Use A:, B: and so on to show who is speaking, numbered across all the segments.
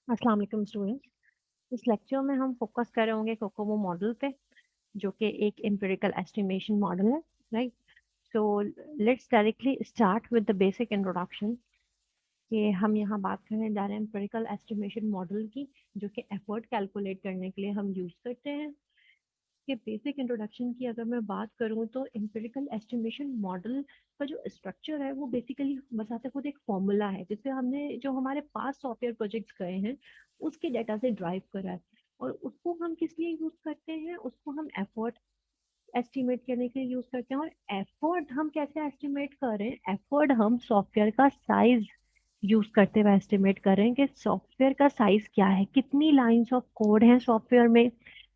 A: अस्सलाम वालेकुम स्टूडेंट्स। इस लेक्चर में हम फोकस कर रहे होंगे कोकोमो मॉडल पे, जो कि एक एम्पिरिकल एस्टिमेशन मॉडल है। Right, so let's directly start with the basic introduction कि हम यहाँ बात करने जा रहे हैं एम्पिरिकल एस्टिमेशन मॉडल की, जो कि एफर्ट कैलकुलेट करने के लिए हम यूज करते हैं। के बेसिक इंट्रोडक्शन की अगर मैं बात करूँ तो एम्पिरिकल एस्टिमेशन मॉडल का जो स्ट्रक्चर है वो बेसिकली बताते खुद एक फॉर्मूला है, जिससे हमने जो हमारे पास सॉफ्टवेयर प्रोजेक्ट्स गए हैं उसके डाटा से ड्राइव करा है। और उसको हम किस लिए यूज करते हैं? उसको हम एफर्ट एस्टिमेट करने के लिए यूज करते हैं। और एफर्ट हम कैसे एस्टिमेट कर रहे हैं? एफर्ट हम सॉफ्टवेयर का साइज यूज करते हुए एस्टिमेट कर रहे हैं कि सॉफ्टवेयर का साइज क्या है, कितनी लाइंस ऑफ कोड है सॉफ्टवेयर में,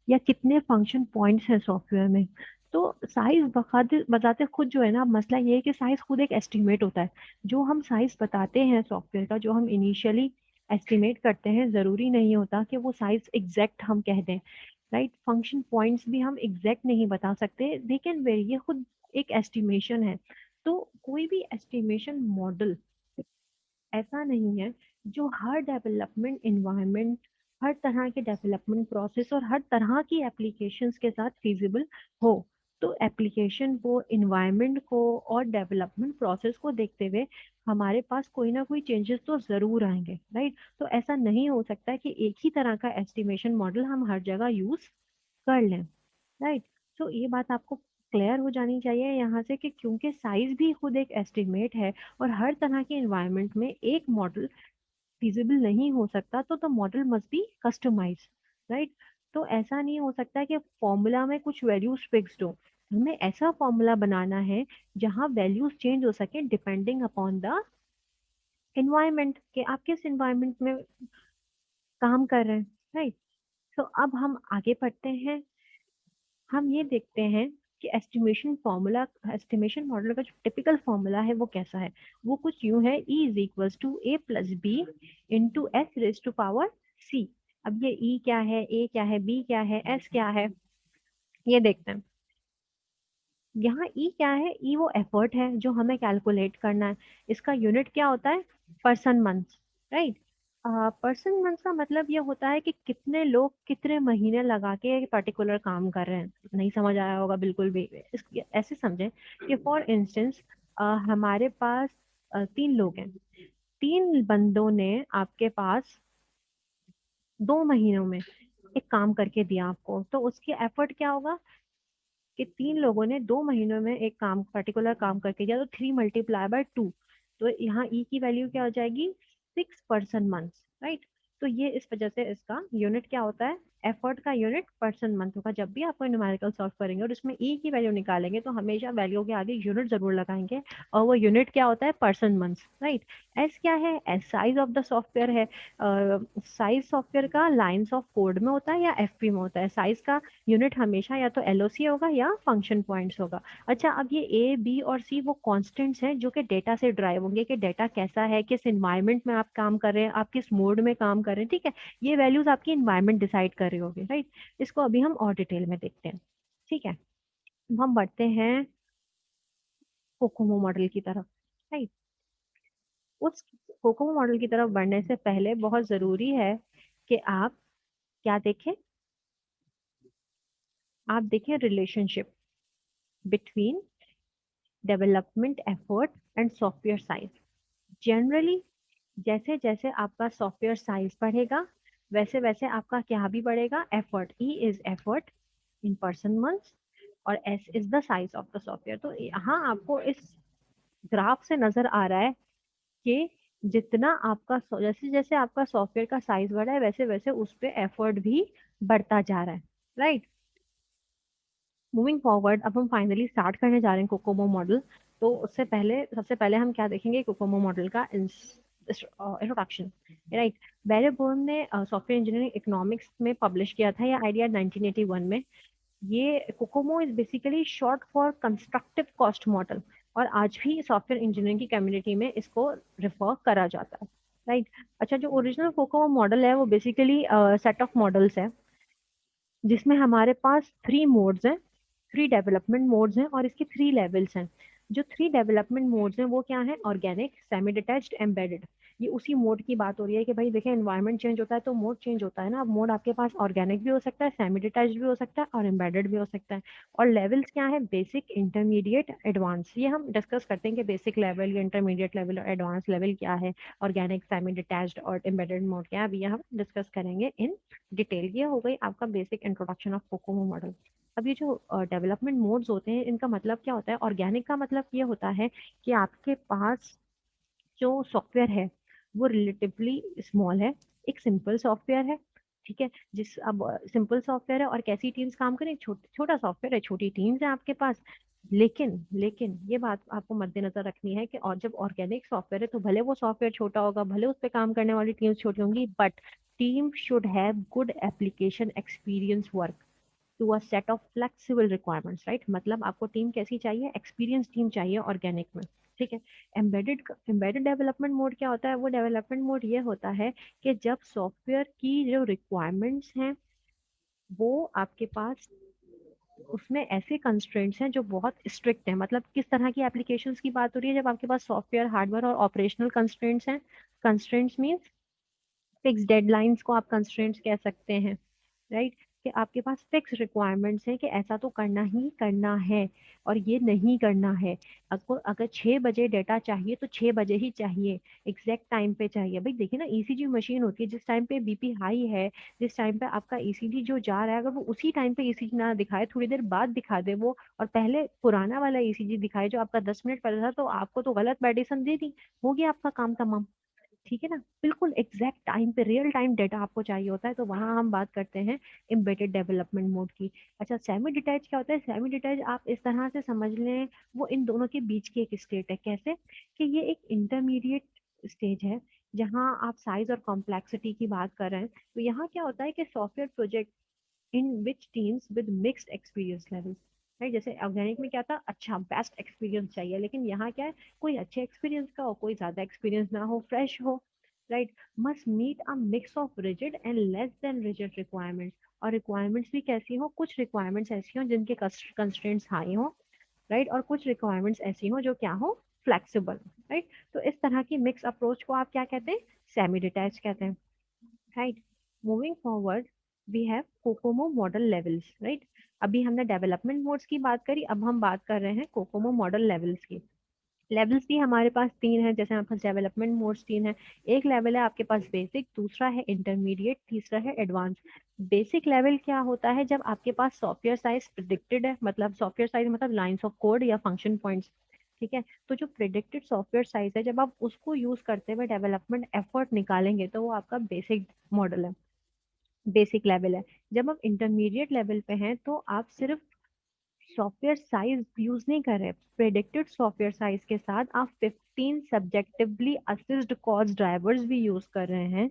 A: या कितने फंक्शन पॉइंट्स हैं सॉफ्टवेयर में। तो साइज बखाते बताते खुद जो है ना, मसला ये है कि साइज खुद एक एस्टिमेट होता है। जो हम साइज बताते हैं सॉफ्टवेयर का, जो हम इनिशियली एस्टिमेट करते हैं, जरूरी नहीं होता कि वो साइज एग्जैक्ट हम कह दें। राइट, फंक्शन पॉइंट्स भी हम एग्जैक्ट नहीं बता सकते, दे कैन वेरी, ये खुद एक एस्टिमेशन है। तो कोई भी एस्टिमेशन मॉडल ऐसा नहीं है जो हर डेवलपमेंट इन्वायरमेंट, हर तरह के डेवलपमेंट प्रोसेस और हर तरह की एप्लीकेशंस के साथ फिजिबल हो। तो एप्लीकेशन को, इन्वायरमेंट को और डेवलपमेंट प्रोसेस को देखते हुए हमारे पास कोई ना कोई चेंजेस तो जरूर आएंगे। राइट, तो ऐसा नहीं हो सकता कि एक ही तरह का एस्टिमेशन मॉडल हम हर जगह यूज कर लें। राइट, तो ये बात आपको क्लियर हो जानी चाहिए यहाँ से कि क्योंकि साइज भी खुद एक एस्टिमेट है और हर तरह के एनवायरनमेंट में एक मॉडल फिजिबल नहीं हो सकता, तो the model must be customise. Right, तो ऐसा नहीं हो सकता कि फॉर्मूला में कुछ वैल्यूज फिक्स्ड हो। हमें ऐसा फॉर्मूला बनाना है जहाँ वैल्यूज चेंज हो सके डिपेंडिंग अपॉन द एनवायरनमेंट, कि आप किस एनवायरनमेंट में काम कर रहे हैं। राइट, तो अब हम आगे बढ़ते हैं। हम ये देखते हैं कि एस्टिमेशन फॉर्मूला, एस्टिमेशन मॉडल का जो टिपिकल फॉर्मूला है वो कैसा है। वो कुछ यूं है: E is equals to A plus B into S raise to power C. अब ये E क्या है, A क्या है, B क्या है, S क्या है, ये देखते हैं। यहाँ E क्या है? E वो एफर्ट है जो हमें कैलकुलेट करना है। इसका यूनिट क्या होता है? Person months. Right, person months का मतलब ये होता है कि कितने लोग कितने महीने लगा के एक पर्टिकुलर काम कर रहे हैं। नहीं समझ आया होगा बिल्कुल भी। ऐसे समझें कि फॉर इंस्टेंस हमारे पास 3 लोग हैं। 3 बंदों ने आपके पास 2 महीनों में एक काम करके दिया आपको, तो उसकी एफर्ट क्या होगा? कि 3 लोगों ने 2 महीनों में एक काम, पर्टिकुलर काम करके दिया, तो 3 × 2। तो यहाँ ई की वैल्यू क्या हो जाएगी? 6 पर्सन मंथ। राइट, तो ये इस वजह से इसका यूनिट क्या होता है? एफर्ट का यूनिट पर्सन मंथ होगा। जब भी आप कोई न्यूमेरिकल सॉल्व करेंगे और इसमें ई की वैल्यू निकालेंगे तो हमेशा वैल्यू के आगे यूनिट जरूर लगाएंगे, और वो यूनिट क्या होता है? Person month. राइट, एस क्या है? S size of the software है। साइज सॉफ्टवेयर का लाइंस ऑफ कोड में होता है या एफपी में होता है। साइज का यूनिट हमेशा या तो एलओसी होगा या फंक्शन पॉइंट्स होगा। अच्छा, अब ये ए बी और सी वो कांस्टेंट्स हैं जो कि डेटा से ड्राइव होंगे, कि डेटा कैसा है, किस इन्वायरमेंट में आप काम कर रहे हैं, आप किस मोड में काम कर रहे हैं। ठीक है, ये वैल्यूज आपकी इन्वायरमेंट डिसाइड कर रही होगी। राइट, इसको अभी हम और डिटेल में देखते हैं। ठीक है, अब हम बढ़ते हैं कोकोमो मॉडल की तरफ। राइट, उस कोकोमो मॉडल की तरफ बढ़ने से पहले बहुत जरूरी है कि आप क्या देखें? आप देखें relationship between development effort and software size. Generally जैसे जैसे आपका सॉफ्टवेयर साइज बढ़ेगा, वैसे वैसे आपका क्या भी बढ़ेगा? Effort. E is effort in person months और S is the size of the software. तो यहाँ आपको इस ग्राफ से नजर आ रहा है कि जितना आपका जैसे जैसे आपका सॉफ्टवेयर का साइज बढ़ा है, वैसे वैसे उस पर एफर्ट भी बढ़ता जा रहा है। राइट, मूविंग फॉरवर्ड, अब हम फाइनली स्टार्ट करने जा रहे हैं कोकोमो मॉडल। तो उससे पहले, सबसे पहले हम क्या देखेंगे? कोकोमो मॉडल का इंट्रोडक्शन। राइट, बैरे बोर्न ने सॉफ्टवेयर इंजीनियरिंग इकोनॉमिक्स में पब्लिश किया था ये आइडिया 1981 में। ये Kokomo is basically short for constructive cost model, और आज भी सॉफ्टवेयर इंजीनियरिंग की कम्युनिटी में इसको रिफर करा जाता है। राइट, अच्छा, जो ओरिजिनल कोकोमो मॉडल है वो बेसिकली सेट ऑफ मॉडल्स है, जिसमें हमारे पास 3 मोड्स हैं, 3 डेवलपमेंट मोड्स हैं और इसके 3 लेवल्स हैं। जो 3 डेवलपमेंट मोड्स हैं वो क्या है? Organic, semi detached, embedded. ये उसी मोड की बात हो रही है कि भाई देखिए एनवायरनमेंट चेंज होता है तो मोड चेंज होता है ना। अब मोड आपके पास ऑर्गेनिक भी हो सकता है, सेमी डिटैच्ड भी हो सकता है और एम्बेडेड भी हो सकता है। और लेवल्स क्या है, बेसिक, इंटरमीडिएट, एडवांस, ये हम डिस्कस करते हैं कि बेसिक लेवल या इंटरमीडिएट लेवल और एडवांस लेवल क्या है, ऑर्गेनिक, सेमी डिटैच्ड और एम्बेडेड मोड क्या है, अभी हम डिस्कस करेंगे इन डिटेल। ये हो गई आपका basic introduction of Kokomo model. अब ये जो डेवलपमेंट मोड्स होते हैं इनका मतलब क्या होता है। ऑर्गेनिक का मतलब ये होता है कि आपके पास जो सॉफ्टवेयर है वो रिलेटिवली स्मॉल है, एक सिंपल सॉफ्टवेयर है, ठीक है। जिस अब सिंपल सॉफ्टवेयर है और कैसी टीम्स काम करें, छोटा सॉफ्टवेयर है, छोटी टीम्स है आपके पास। लेकिन लेकिन ये बात आपको मद्देनजर रखनी है कि और जब ऑर्गेनिक सॉफ्टवेयर है तो भले वो सॉफ्टवेयर छोटा होगा, भले उस पर काम करने वाली टीम्स छोटी होंगी, but team should have good application experience work to a set of flexible requirements, right. मतलब आपको टीम कैसी चाहिए, एक्सपीरियंस टीम चाहिए ऑर्गेनिक में, ठीक है। एम्बेडेड डेवलपमेंट मोड क्या होता है, वो डेवलपमेंट मोड ये होता है कि जब सॉफ्टवेयर की जो रिक्वायरमेंट्स हैं वो आपके पास, उसमें ऐसे कंस्ट्रेंट्स हैं जो बहुत स्ट्रिक्ट हैं। मतलब किस तरह की एप्लीकेशंस की बात हो रही है, जब आपके पास सॉफ्टवेयर, हार्डवेयर और ऑपरेशनल कंस्ट्रेंट्स हैं। कंस्ट्रेंट्स मीन्स फिक्स डेडलाइंस को आप कंस्ट्रेंट्स कह सकते हैं, राइट। कि आपके पास फिक्स रिक्वायरमेंट्स हैं कि ऐसा तो करना ही करना है और ये नहीं करना है। आपको अगर 6 बजे डेटा चाहिए तो 6 बजे ही चाहिए, एग्जैक्ट टाइम पे चाहिए। भाई देखिए ना, ईसीजी मशीन होती है, जिस टाइम पे बीपी हाई है, जिस टाइम पे आपका ईसीजी जो जा रहा है, अगर वो उसी टाइम पे ईसीजी ना दिखाए, थोड़ी देर बाद दिखा दे वो, और पहले पुराना वाला ईसीजी दिखाए जो आपका 10 मिनट पहले था, तो आपको तो गलत मेडिसिन दे दी, हो गया आपका काम तमाम, ठीक है ना। बिल्कुल एग्जैक्ट टाइम पे रियल टाइम डेटा आपको चाहिए होता है, तो वहां हम बात करते हैं एम्बेडेड डेवलपमेंट मोड की। अच्छा, सेमी डिटैच क्या होता है, सेमी डिटैच आप इस तरह से समझ लें, वो इन दोनों के बीच की एक स्टेट है। कैसे कि ये एक इंटरमीडिएट स्टेज है जहां आप साइज और कॉम्प्लेक्सिटी की बात कर रहे हैं। तो यहाँ क्या होता है कि software project in which teams with mixed experience levels, right. जैसे ऑर्गेनिक में क्या था, अच्छा बेस्ट एक्सपीरियंस चाहिए, लेकिन यहाँ क्या है, कोई अच्छे एक्सपीरियंस का हो, कोई ज्यादा एक्सपीरियंस ना हो, फ्रेश हो, right. Must meet a mix of rigid and less than rigid requirements. और रिक्वायरमेंट्स भी कैसी हो, कुछ रिक्वायरमेंट्स ऐसी हो जिनके कंस्ट्रेंट्स हाई हो, राइट, और कुछ रिक्वायरमेंट्स ऐसी हो जो क्या हो, फ्लेक्सिबल, राइट। तो इस तरह की मिक्स अप्रोच को आप क्या कहते हैं, सेमी डिटैच कहते हैं, right. Moving forward, we have COCOMO model levels, right. अभी हमने डेवलपमेंट मोड्स की बात करी, अब हम बात कर रहे हैं कोकोमो मॉडल लेवल्स की। लेवल्स भी हमारे पास 3 है, जैसे हमारे पास डेवलपमेंट मोड्स 3 है। एक लेवल है आपके पास बेसिक, दूसरा है इंटरमीडिएट, तीसरा है एडवांस। बेसिक लेवल क्या होता है, जब आपके पास सॉफ्टवेयर साइज प्रिडिक्टेड है, मतलब सॉफ्टवेयर साइज मतलब लाइंस ऑफ कोड या फंक्शन पॉइंट्स, ठीक है। तो जो प्रिडिक्टेड सॉफ्टवेयर साइज है, जब आप उसको यूज करते हुए डेवलपमेंट एफर्ट निकालेंगे तो वो आपका बेसिक मॉडल है, बेसिक लेवल है। जब आप इंटरमीडिएट लेवल पे हैं तो आप सिर्फ सॉफ्टवेयर साइज यूज नहीं कर रहे, प्रेडिक्टेड सॉफ्टवेयर साइज के साथ आप 15 सब्जेक्टिवली असिस्ड कॉस्ट ड्राइवर्स भी यूज कर रहे हैं,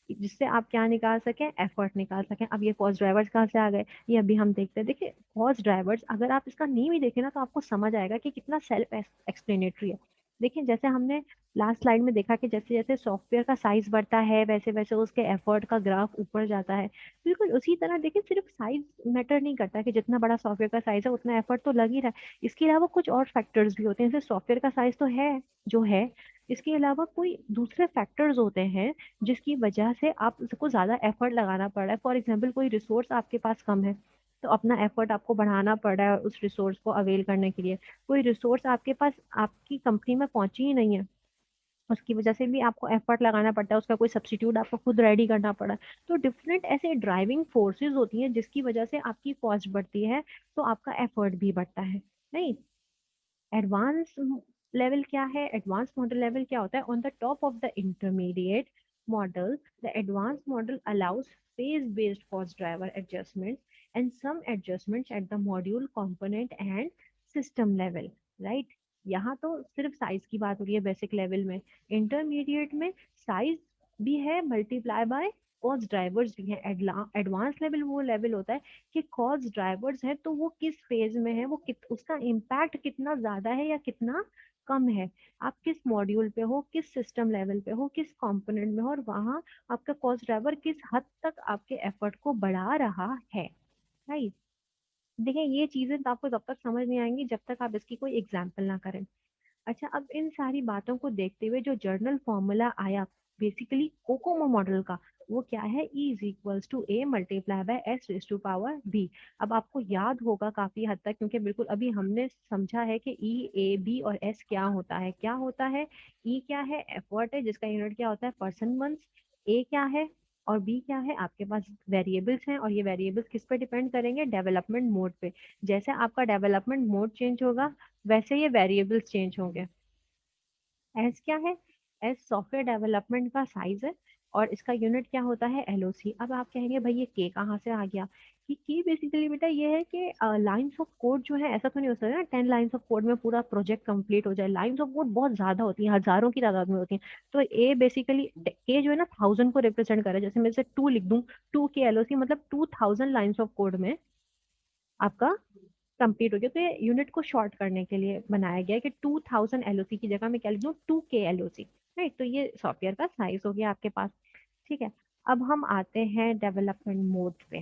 A: जिससे आप क्या निकाल सकें, एफर्ट निकाल सकें। अब ये कॉस्ट ड्राइवर्स कहाँ से आ गए, ये अभी हम देखते हैं। देखिए कॉस्ट ड्राइवर्स, अगर आप इसका नेम ही देखें ना तो आपको समझ आएगा कि कितना सेल्फ एक्सप्लेनेटरी है। देखिए जैसे हमने लास्ट स्लाइड में देखा कि जैसे जैसे सॉफ्टवेयर का साइज बढ़ता है वैसे वैसे उसके एफर्ट का ग्राफ ऊपर जाता है। बिल्कुल उसी तरह देखिए, सिर्फ साइज मैटर नहीं करता कि जितना बड़ा सॉफ्टवेयर का साइज है उतना एफर्ट तो लग ही रहा है। इसके अलावा कुछ और फैक्टर्स भी होते हैं, जैसे सॉफ्टवेयर का साइज तो है जो है, इसके अलावा कोई दूसरे फैक्टर्स होते हैं जिसकी वजह से आप उसको ज्यादा एफर्ट लगाना पड़ रहा है। फॉर एग्जाम्पल कोई रिसोर्स आपके पास कम है तो अपना एफर्ट आपको बढ़ाना पड़ रहा है उस रिसोर्स को अवेल करने के लिए। कोई रिसोर्स आपके पास आपकी कंपनी में पहुंची ही नहीं है, उसकी वजह से भी आपको एफर्ट लगाना पड़ता है, उसका कोई सब्स्टिट्यूट आपको खुद रेडी करना पड़ा है। तो डिफरेंट ऐसे ड्राइविंग फोर्सेस होती हैं जिसकी वजह से आपकी कॉस्ट बढ़ती है, तो आपका एफर्ट भी बढ़ता है, नहीं। एडवांस लेवल क्या है, एडवांस मॉडल लेवल क्या होता है, on the top of the intermediate model the advance model allows phase based cost driver adjustments and some adjustments at the module component and system level, right। यहाँ तो सिर्फ size की बात हो रही है बेसिक लेवल में। इंटरमीडिएट में साइज भी है मल्टीप्लाई बाय कॉस्ट ड्राइवर्स भी है। एडवांस लेवल वो लेवल होता है कि कॉस्ट ड्राइवर्स है तो वो किस फेज में है, वो उसका इम्पैक्ट कितना ज्यादा है या कितना कम है, आप किस मॉड्यूल पे हो, किस सिस्टम लेवल पे हो, किस कंपोनेंट में हो, और वहां आपका कॉस्ट ड्राइवर किस हद तक आपके एफर्ट को बढ़ा रहा है, राइट। देखिए ये चीजें तो आपको तब तक समझ नहीं आएंगी जब तक आप इसकी कोई एग्जाम्पल ना करें। अच्छा, अब इन सारी बातों को देखते हुए जो जर्नल फॉर्मूला आया बेसिकली कोकोमो मॉडल का, वो क्या है, E is equals to A multiply by S raise to power B. अब आपको याद होगा काफी हद तक, क्योंकि बिल्कुल अभी हमने समझा है कि ई ए बी और एस क्या होता है। क्या होता है, ई क्या है, एफर्ट है जिसका यूनिट क्या होता है, पर्सन मंथ्स। ए क्या है और बी क्या है, आपके पास वेरिएबल्स हैं, और ये वेरिएबल्स किस पे डिपेंड करेंगे, डेवलपमेंट मोड पे। जैसे आपका डेवलपमेंट मोड चेंज होगा वैसे ये वेरिएबल्स चेंज होंगे। एस क्या है, एस सॉफ्टवेयर डेवलपमेंट का साइज है, और इसका यूनिट क्या होता है, एलओसी। अब आप कहेंगे भाई ये के कहाँ से आ गया, कि के बेसिकली बेटा ये है कि लाइंस ऑफ कोड जो है, ऐसा तो नहीं हो सकता ना 10 लाइंस ऑफ कोड में पूरा प्रोजेक्ट कंप्लीट हो जाए। लाइंस ऑफ कोड बहुत ज्यादा होती है, हजारों की तादाद में होती है। तो ए बेसिकली, के जो है ना 1000 को रिप्रेजेंट कर रहा है। जैसे मैं इसे 2 लिख दूं, 2 के एलओसी मतलब 2000 लाइंस ऑफ कोड में आपका कंप्लीट हो गया। तो ये यूनिट को शॉर्ट करने के लिए बनाया गया है कि 2000 एलओसी की जगह मैं क्या लिख दूं, 2 के एलओसी। राइट, तो ये सॉफ्टवेयर का साइज हो गया आपके पास। ठीक है, अब हम आते हैं डेवलपमेंट मोड पे।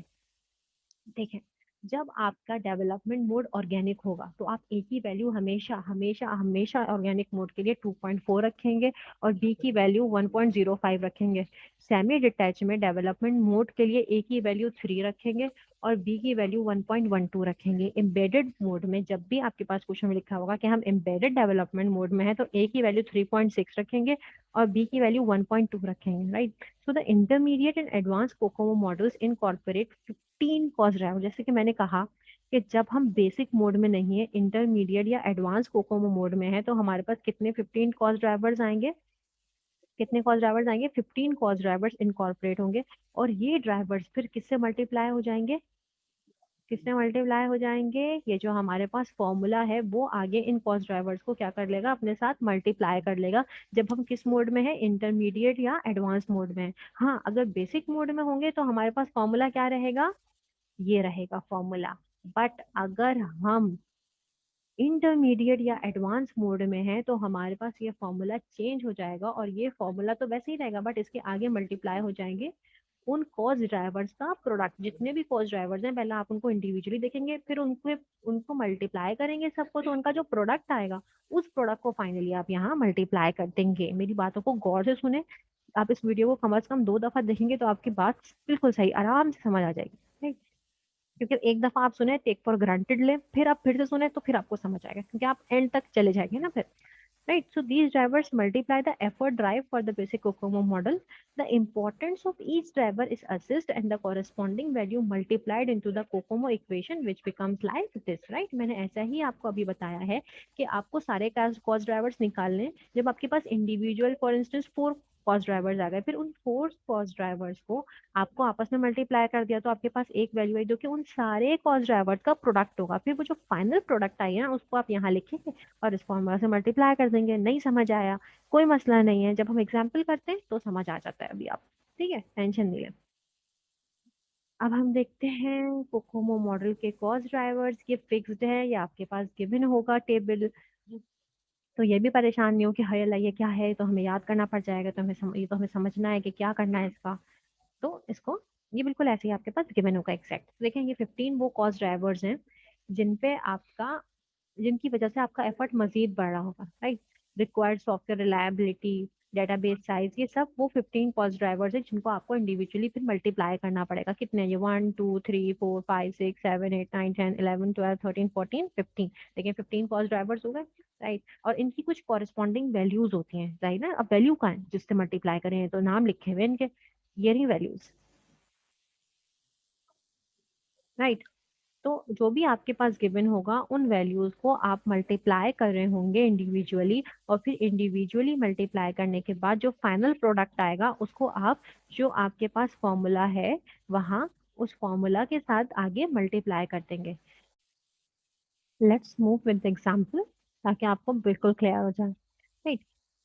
A: देखें, जब आपका डेवलपमेंट मोड ऑर्गेनिक होगा तो आप ए की वैल्यू हमेशा हमेशा हमेशा ऑर्गेनिक मोड के लिए 2.4 रखेंगे, और बी की वैल्यू 1.05 रखेंगे। सेमी डिटैच में डेवलपमेंट मोड के लिए ए की वैल्यू 3 रखेंगे, और बी की वैल्यू 1.12 रखेंगे। एम्बेडेड मोड में जब भी आपके पास क्वेश्चन में लिखा होगा कि हम एम्बेडेड डेवलपमेंट मोड में है, तो ए की वैल्यू 3.6 रखेंगे और बी की वैल्यू 1.2 रखेंगे। Right, so the intermediate and advance Kokomo models incorporate 15 cost driver. जैसे कि मैंने कहा कि जब हम बेसिक मोड में नहीं है, इंटरमीडिएट या एडवांस कोकोमो मोड में है, तो हमारे पास कितने 15 कॉस्ट ड्राइवर्स आएंगे, कितने कॉस्ट ड्राइवर्स आएंगे, 15 कॉस्ट ड्राइवर्स इनकॉर्पोरेट होंगे। और ये ड्राइवर्स फिर किससे मल्टीप्लाई हो जाएंगे, किससे मल्टीप्लाई हो जाएंगे, ये जो हमारे पास फॉर्मूला है वो आगे इन कॉस्ट ड्राइवर्स को क्या कर लेगा, अपने साथ मल्टीप्लाई कर लेगा। जब हम किस मोड में है, इंटरमीडिएट या एडवांस मोड में है। हाँ, अगर बेसिक मोड में होंगे तो हमारे पास फॉर्मूला क्या रहेगा, ये रहेगा फॉर्मूला। बट अगर हम इंटरमीडिएट या एडवांस मोड में है तो हमारे पास ये फॉर्मूला चेंज हो जाएगा, और ये फॉर्मूला तो वैसे ही रहेगा बट इसके आगे मल्टीप्लाई हो जाएंगे उन कॉज ड्राइवर्स का प्रोडक्ट। जितने भी कॉज ड्राइवर्स हैं पहले आप उनको इंडिविजुअली देखेंगे, फिर उनको उनको मल्टीप्लाई करेंगे सबको, तो उनका जो प्रोडक्ट आएगा उस प्रोडक्ट को फाइनली आप यहाँ मल्टीप्लाई कर देंगे। मेरी बातों को गौर से सुने, आप इस वीडियो को कम से कम 2 दफा देखेंगे तो आपकी बात बिल्कुल सही आराम से समझ आ जाएगी। क्योंकि एक दफा आप सुने टेक फॉर ग्रांटेड ले, फिर आप फिर से सुने तो फिर आपको समझ आएगा, क्योंकि आप एंड तक चले जाएंगे ना फिर। Right, so these drivers multiply the effort drive for the basic COCOMO model. The importance of each driver is assessed and the corresponding value multiplied into the COCOMO equation which becomes like this, right? मैंने ऐसा ही आपको अभी बताया है कि आपको सारे cost drivers निकालने हैं। जब आपके पास individual for instance 4 cost drivers आ गए, फिर उन 4 कॉस्ट ड्राइवर्स को आपको आपस में मल्टीप्लाई कर दिया तो आपके पास एक वैल्यू आई जो कि उन सारे कॉस्ट ड्राइवर्स का प्रोडक्ट होगा। फिर वो जो फाइनल प्रोडक्ट आई है ना उसको आप यहाँ लिखेंगे और इस फॉर्मूला से मल्टीप्लाई कर देंगे। नहीं समझ आया, कोई मसला नहीं है, जब हम एग्जाम्पल करते हैं तो समझ आ जाता है अभी आप। ठीक है, टेंशन नहीं है। अब हम देखते हैं कोकोमो मॉडल के कॉस्ट ड्राइवर्स, ये फिक्स्ड है या आपके पास गिवन होगा टेबल। तो ये भी परेशान नहीं हो कि हाय अल्लाह ये क्या है, तो हमें याद करना पड़ जाएगा, तो ये तो हमें समझना है कि क्या करना है इसका। तो इसको, ये बिल्कुल ऐसे ही आपके पास गिवन होगा एग्जैक्ट। देखें, ये 15 वो कॉस्ट ड्राइवर्स हैं जिन पे आपका, जिनकी वजह से आपका एफर्ट मजीद बढ़ रहा होगा। Right, required software reliability, database size, ये सब वो 15 कॉस्ट ड्राइवर्स हैं जिनको आपको इंडिविजुअली फिर मल्टीप्लाई करना पड़ेगा। कितने, ये 1 2 3 4 5 6 7 8 9 10 11 12 13 14 15। देखिए 15 कॉस्ट ड्राइवर्स हो गए। राइट, और इनकी कुछ कॉरेस्पॉन्डिंग वैल्यूज होती हैं, राइट ना। अब वैल्यू का है जिससे मल्टीप्लाई करें, तो नाम लिखे हुए इनके, ये रही वैल्यूज। राइट, तो जो भी आपके पास गिवन होगा उन वैल्यूज को आप मल्टीप्लाई कर रहे होंगे इंडिविजुअली, और फिर इंडिविजुअली मल्टीप्लाई करने के बाद जो फाइनल प्रोडक्ट आएगा उसको आप, जो आपके पास फॉर्मूला है वहाँ, उस फॉर्मूला के साथ आगे मल्टीप्लाई कर देंगे। लेट्स मूव विद एग्जांपल ताकि आपको बिल्कुल क्लियर हो जाए। Right,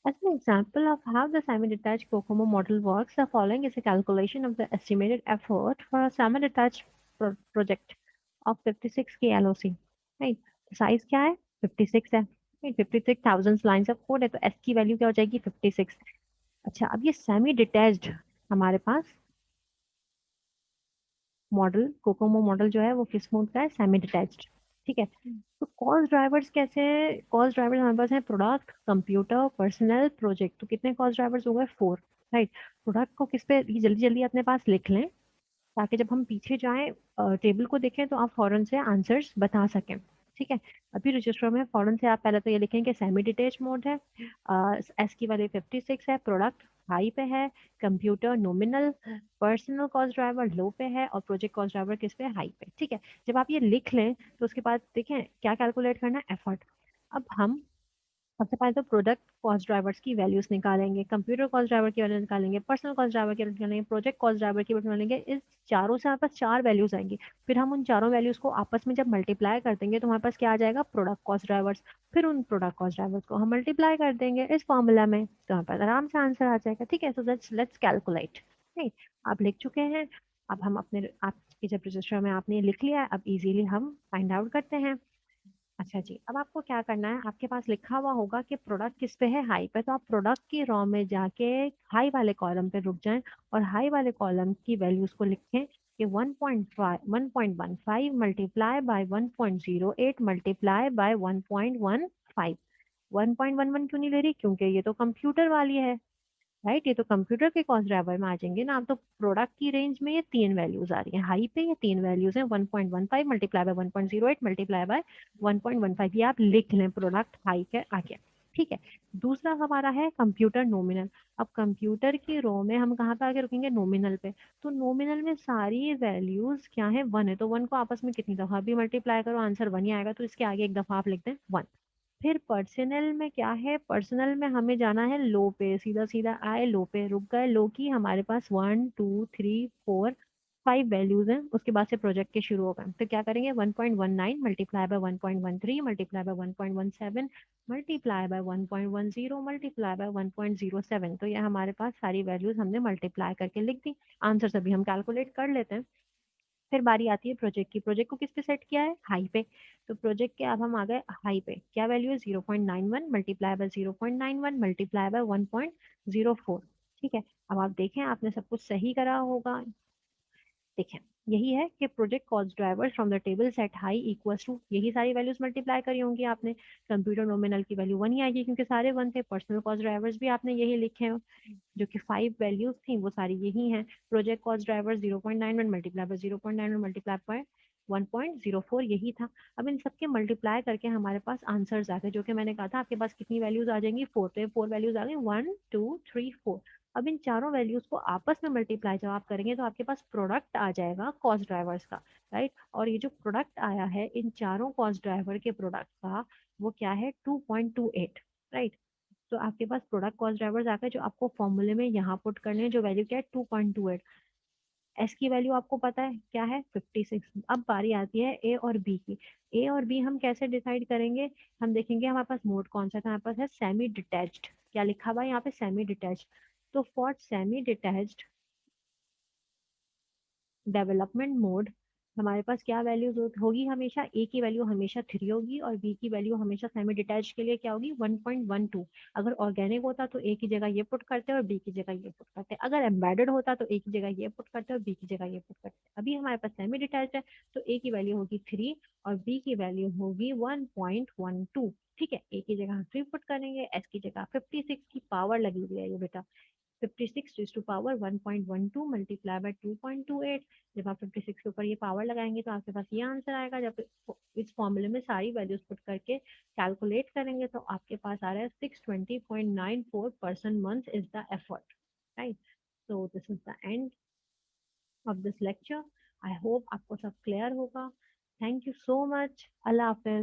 A: as an example of how the semi-detached COCOMO model works, the following is a calculation of the estimated effort for a semi-detached project of 56K LOC. Right, size क्या है, 56 है। right, 56,000 lines of code है, तो S की value क्या हो जाएगी, 56। अच्छा, अब ये सेमी डिटैच्ड हमारे पास मॉडल, कोकोमो मॉडल जो है वो किस मोड का है, सेमी डिटैच्ड। ठीक है। तो कॉस्ट ड्राइवर्स कैसे हैं? कॉस्ट ड्राइवर्स हमारे पास है प्रोडक्ट, कंप्यूटर, पर्सनल, प्रोजेक्ट। तो कितने कॉस्ट ड्राइवर्स हो गए? 4, राइट। प्रोडक्ट को किस पे, ये जल्दी जल्दी अपने पास लिख लें ताकि जब हम पीछे जाएं टेबल को देखें तो आप फौरन से आंसर्स बता सकें। ठीक है। अभी रजिस्टर में फौरन से आप पहले तो ये लिखें कि सेमी डिटेच मोड है, एस की वैल्यू 56 है, प्रोडक्ट हाई पे है, computer nominal, personnel cost driver low पे है और प्रोजेक्ट कॉस्ट ड्राइवर किस पे? हाई पे। ठीक है। जब आप ये लिख लें तो उसके बाद देखें क्या कैलकुलेट करना है? एफर्ट। अब हम सबसे पहले तो प्रोडक्ट कॉस्ट ड्राइवर्स की वैल्यूज निकालेंगे, कंप्यूटर कॉस्ट ड्राइवर की वैल्यू निकालेंगे, पर्सनल कॉस्ट ड्राइवर की वैल्यू निकालेंगे, प्रोजेक्ट कॉस्ट ड्राइवर की वैल्यू निकालेंगे। इस चारों से हमारे पास 4 वैल्यूज आएंगी। फिर हम उन चारों वैल्यूज को आपस में जब मल्टीप्लाई कर देंगे तो हमारे पास क्या आ जाएगा? Product cost drivers. फिर उन प्रोडक्ट कॉस्ट ड्राइवर्स को हम मल्टीप्लाई कर देंगे इस फॉर्मूला में, तो हमारे पास आराम से आंसर आ जाएगा। ठीक है। So let's calculate. नहीं, आप लिख चुके हैं। अब हम अपने आपके जब रजिस्टर में आपने लिख लिया है, अब इजीली हम फाइंड आउट करते हैं। अच्छा जी, अब आपको क्या करना है? आपके पास लिखा हुआ होगा कि प्रोडक्ट किस पे है? हाई पे। तो आप प्रोडक्ट की रॉ में जाके हाई वाले कॉलम पे रुक जाएं और हाई वाले कॉलम की वैल्यूज को लिखें कि 1.5 1.15 मल्टीप्लाई बाय 1.08 मल्टीप्लाई बाय 1.15। 1.11 क्यों नहीं ले रही? क्योंकि ये तो कंप्यूटर वाली है, राइट। ये तो कंप्यूटर के कॉस्ट ड्राइवर में आ जाएंगे ना। अब तो प्रोडक्ट की रेंज में ये 3 वैल्यूज आ रही हैं, हाई पे ये 3 वैल्यूज हैं, 1.15 मल्टीप्लाई बाय 1.08 मल्टीप्लाई बाय 1.15। ये आप लिख लें प्रोडक्ट हाई के आगे। ठीक है। दूसरा हमारा है कंप्यूटर नॉमिनल। अब कंप्यूटर की रो में हम कहाँ पे आगे रुकेंगे? नॉमिनल पे। तो नॉमिनल में सारी वैल्यूज क्या है? 1 है, तो 1 को आपस में कितनी दफा भी मल्टीप्लाई करो आंसर 1 ही आएगा, तो इसके आगे एक दफा आप लिख दें 1। फिर पर्सनल में क्या है? पर्सनल में हमें जाना है लो पे, सीधा सीधा आए लो पे, रुक गए लो की हमारे पास 1 2 3 4 5 वैल्यूज हैं। उसके बाद से प्रोजेक्ट के शुरू हो गए, तो क्या करेंगे? 1.19 multiply by 1.13 multiply by 1.17 multiply by 1.10 multiply by 1.07। तो ये हमारे पास सारी वैल्यूज हमने मल्टीप्लाई करके लिख दी। आंसर सभी हम कैलकुलेट कर लेते हैं। फिर बारी आती है प्रोजेक्ट की। प्रोजेक्ट को किस पे सेट किया है? हाई पे। तो प्रोजेक्ट के अब हम आ गए हाई पे। क्या वैल्यू है? 0.91 मल्टीप्लाई बाय 0.91 मल्टीप्लाई बाय 1.04। ठीक है। अब आप देखें आपने सब कुछ सही करा होगा। देखें, यही है कि project cost driver from the table set high equals to, यही सारी वैल्यूज मल्टीप्लाई करी होंगी आपने। कंप्यूटर नॉमिनल की वैल्यू 1 ही आएगी क्योंकि सारे 1 थे। पर्सनल कॉस्ट ड्राइवर्स भी आपने यही लिखे हैं, जो कि 5 वैल्यूज थी वो सारी यही हैं। Project cost driver 0.91 multiply by 0.91 multiply by 1.04 यही था। अब इन सबके मल्टीप्लाई करके हमारे पास आंसर्स आ गए, जो कि मैंने कहा था आपके पास कितनी वैल्यूज आ जाएंगी? 4। तो 4 वैल्यूज आ गई, 1 2 3 4। अब इन चारों वैल्यूज को आपस में मल्टीप्लाई जब आप करेंगे तो आपके पास प्रोडक्ट आ जाएगा कॉस्ट ड्राइवर्स का, राइट। और ये जो प्रोडक्ट आया है इन चारों कॉस्ट ड्राइवर के प्रोडक्ट का, वो क्या है? 2.28, राइट। तो आपके पास प्रोडक्ट कॉस्ट ड्राइवर्स आ गए जो आपको फॉर्मूले में यहाँ पुट करने हैं, जो वैल्यू क्या है? 2.28। एस की वैल्यू आपको पता है क्या है? 56। अब बारी आती है ए और बी की। ए और बी हम कैसे डिसाइड करेंगे? हम देखेंगे हमारे पास मोड कौन सा था। हमारे पास है सेमी डिटैच्ड। क्या लिखा हुआ है यहाँ पे? Semi detached. तो for semi detached development mode हमारे पास क्या वैल्यूज होगी? हमेशा ए की वैल्यू हमेशा 3 होगी और बी की वैल्यू हमेशा सेमी डिटैच के लिए क्या होगी? 1.12। अगर ऑर्गेनिक होता तो ए की जगह ये पुट करते और बी की जगह ये पुट करते। अगर एम्बेडेड होता तो ए की जगह ये पुट करते और बी की जगह ये पुट करते। अभी हमारे पास सेमी डिटैच है तो ए की वैल्यू होगी 3 और बी की वैल्यू होगी 1.12। ठीक है। ए की जगह हम 3 पुट करेंगे, एस की जगह 56 की पावर लगी हुई है ये बेटा, 56 raise to power 1.12 multiply by 2.28। जब आप 56 के ऊपर ये पावर लगाएंगे तो आपके पास ये आंसर आएगा। जब इस फॉर्मूले में सारी वैल्यूज पुट करके कैलकुलेट करेंगे तो आपके पास आ रहा है 620.94 month is the effort, right. So this is the end of this lecture. I hope आपको सब क्लियर होगा। Thank you so much. Allah Hafiz.